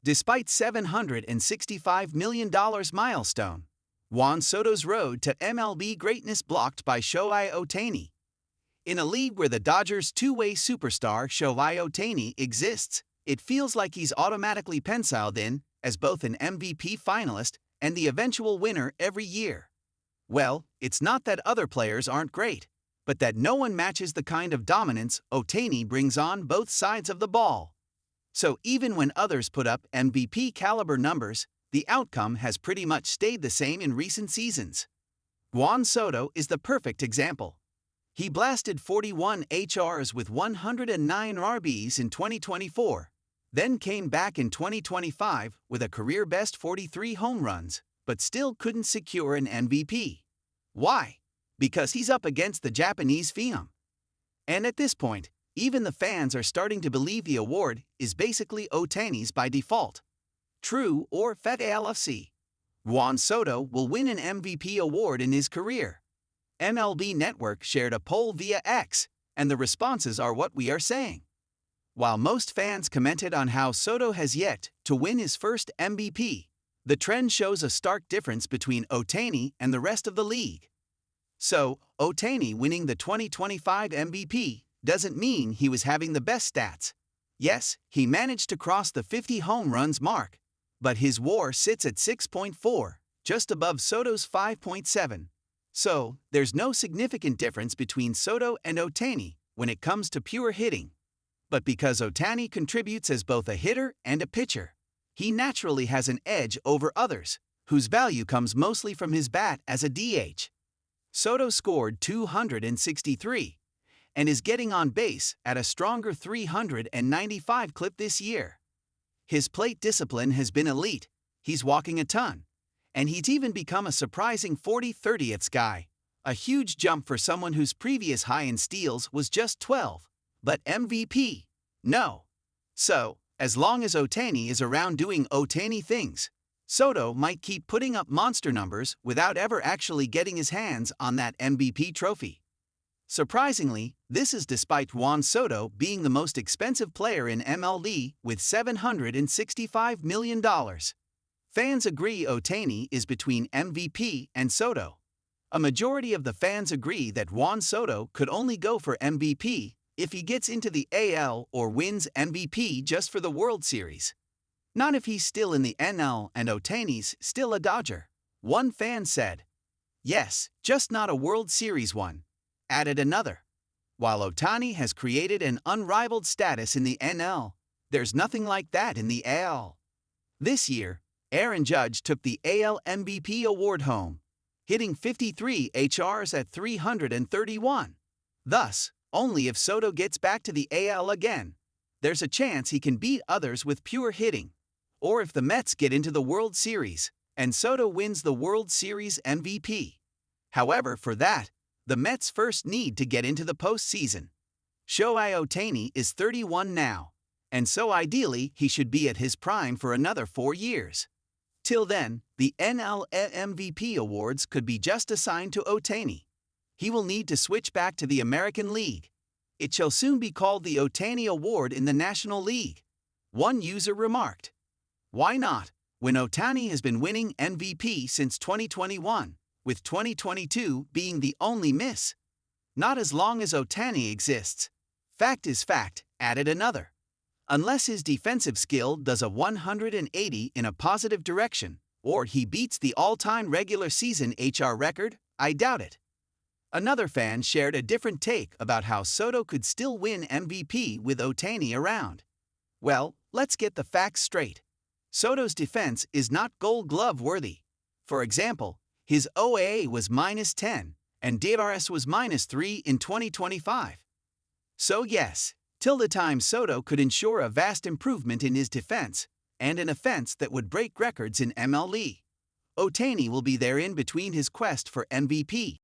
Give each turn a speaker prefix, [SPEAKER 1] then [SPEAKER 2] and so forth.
[SPEAKER 1] Despite $765 million milestone, Juan Soto's road to MLB greatness blocked by Shohei Ohtani. In a league where the Dodgers' two-way superstar Shohei Ohtani exists, it feels like he's automatically penciled in as both an MVP finalist and the eventual winner every year. Well, it's not that other players aren't great, but that no one matches the kind of dominance Ohtani brings on both sides of the ball. So even when others put up MVP-caliber numbers, the outcome has pretty much stayed the same in recent seasons. Juan Soto is the perfect example. He blasted 41 HRs with 109 RBs in 2024, then came back in 2025 with a career-best 43 home runs, but still couldn't secure an MVP. Why? Because he's up against the Japanese phenom. And at this point, even the fans are starting to believe the award is basically Ohtani's by default. True or false? Juan Soto will win an MVP award in his career. MLB Network shared a poll via X, and the responses are what we are saying. While most fans commented on how Soto has yet to win his first MVP, the trend shows a stark difference between Ohtani and the rest of the league. So, Ohtani winning the 2025 MVP doesn't mean he was having the best stats. Yes, he managed to cross the 50 home runs mark, but his WAR sits at 6.4, just above Soto's 5.7. So, there's no significant difference between Soto and Ohtani when it comes to pure hitting. But because Ohtani contributes as both a hitter and a pitcher, he naturally has an edge over others, whose value comes mostly from his bat as a DH. Soto scored 263 and is getting on base at a stronger 395 clip this year. His plate discipline has been elite, he's walking a ton, and he's even become a surprising 40/30ths guy, a huge jump for someone whose previous high in steals was just 12. But MVP? No. So, as long as Ohtani is around doing Ohtani things, Soto might keep putting up monster numbers without ever actually getting his hands on that MVP trophy. Surprisingly, this is despite Juan Soto being the most expensive player in MLB with $765 million. Fans agree Ohtani is between MVP and Soto. A majority of the fans agree that Juan Soto could only go for MVP if he gets into the AL or wins MVP just for the World Series. Not if he's still in the NL and Ohtani's still a Dodger. One fan said, "Yes, just not a World Series one." Added another, "While Ohtani has created an unrivaled status in the NL, there's nothing like that in the AL." This year, Aaron Judge took the AL MVP award home, hitting 53 HRs at 331. Thus, only if Soto gets back to the AL again, there's a chance he can beat others with pure hitting. Or if the Mets get into the World Series, and Soto wins the World Series MVP. However, for that, the Mets first need to get into the postseason. Shohei Ohtani is 31 now, and so ideally he should be at his prime for another 4 years. Till then, the NL MVP awards could be just assigned to Ohtani. He will need to switch back to the American League. It shall soon be called the Ohtani Award in the National League. One user remarked, "Why not, when Ohtani has been winning MVP since 2021, with 2022 being the only miss? Not as long as Ohtani exists." Fact is fact, added another. Unless his defensive skill does a 180 in a positive direction, or he beats the all-time regular season HR record, I doubt it. Another fan shared a different take about how Soto could still win MVP with Ohtani around. Well, let's get the facts straight. Soto's defense is not Gold Glove worthy. For example, his OAA was -10, and DRS was -3 in 2025. So yes, till the time Soto could ensure a vast improvement in his defense, and an offense that would break records in MLB. Ohtani will be there in between his quest for MVP.